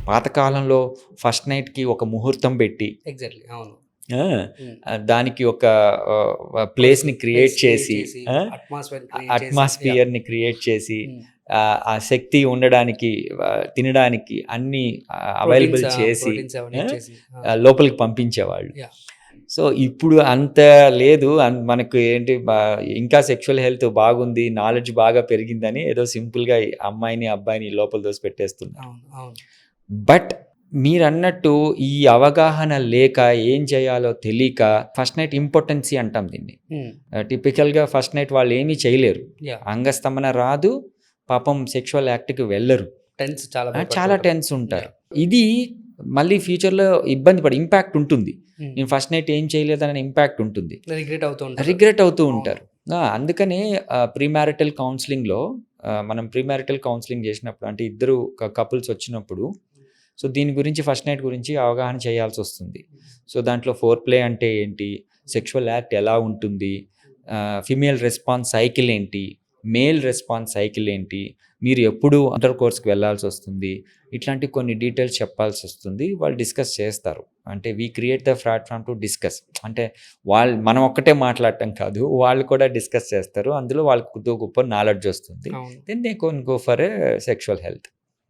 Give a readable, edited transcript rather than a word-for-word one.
పాతకాలంలో ఫస్ట్ నైట్‌కి ఒక ముహూర్తం పెట్టి ఎగ్జాక్ట్‌లీ. అవును. ఆ! హ్మ్. దానికి ఒక ప్లేస్‌ని క్రియేట్ చేసి అట్మాస్ఫియర్ క్రియేట్ చేసి అట్మాస్ఫియర్‌ని క్రియేట్ చేసి హ్మ్. ఆ శక్తి ఉండడానికి తినడానికి అన్నీ అవైలబుల్ చేసి ప్రోటీన్స్ అవన్నీ ఇచ్చేసి లోపలికి పంపించేవాళ్ళు. యాహ్! సో, ఇప్పుడు అంత లేదు. మనకు ఏంటి ఇంకా సెక్సువల్ హెల్త్ బాగుంది, నాలెడ్జ్ బాగా పెరిగిందని ఏదో సింపుల్‌గా అమ్మాయిని, అబ్బాయిని లోపల దోసి పెట్టేస్తున్నారు. అవును. అవును. బట్ మీరన్నట్టు ఈ అవగాహన లేక ఏం చేయాలో తెలీక ఫస్ట్ నైట్ ఇంపార్టెన్సీ అంటాం దీన్ని. హ్మ్. టిపికల్‌గా ఫస్ట్ నైట్ వాళ్ళు ఏమీ చేయలేరు. యాహ్! అంగస్తంభన రాదు. పాపం సెక్షువల్ యాక్ట్‌కి వెళ్లరు. టెన్స్ చాలా చాలా భయపడుతుంటారు. టెన్స్ ఉంటారు. యాహ్! ఇది మళ్ళీ ఫ్యూచర్‌లో ఇబ్బంది ఇంపాక్ట్ ఉంటుంది. హ్మ్. నేను ఫస్ట్ నైట్ ఏం చేయలేదనే ఇంపాక్ట్ ఉంటుంది. రిగ్రెట్ అవుతూ ఉంటారు. రిగ్రెట్ అవుతూ అవును. ఉంటారు. అందుకనే ప్రీ మ్యారిటల్ కౌన్సెలింగ్‌లో మనం ప్రీ మ్యారిటల్ కౌన్సెలింగ్ చేసినప్పుడు అంటే ఇద్దరు కపుల్స్ వచ్చినప్పుడు సో, దీని గురించి ఫస్ట్ నైట్ గురించి అవగాహన చేయాల్సొస్తుంది. సో, దాంట్లో ఫోర్ ప్లే అంటే ఏంటి? సెక్షువల్ యాక్ట్ ఎలా ఉంటుంది? ఫీమేల్ రెస్పాన్స్ సైకిల్ ఏంటి? మేల్ రెస్పాన్స్ సైకిల్ ఏంటి? మీరు ఎప్పుడు ఇంటర్ కోర్స్‌కి వెళ్ళాల్సొస్తుంది? ఇట్లాంటి కొన్ని డీటెయిల్స్ చెప్పాల్సొస్తుంది. వాళ్ళు డిస్కస్ చేస్తారు. అంటే we create the platform to discuss. అంటే మనం ఒక్కటే మాట్లాడటం కాదు. వాళ్ళు కూడా డిస్కస్ చేస్తారు. అందులో వాళ్ళకి కొద్దో గొప్పో నాలెడ్జ్ వస్తుంది. అవును. Then they can go for a sexual health.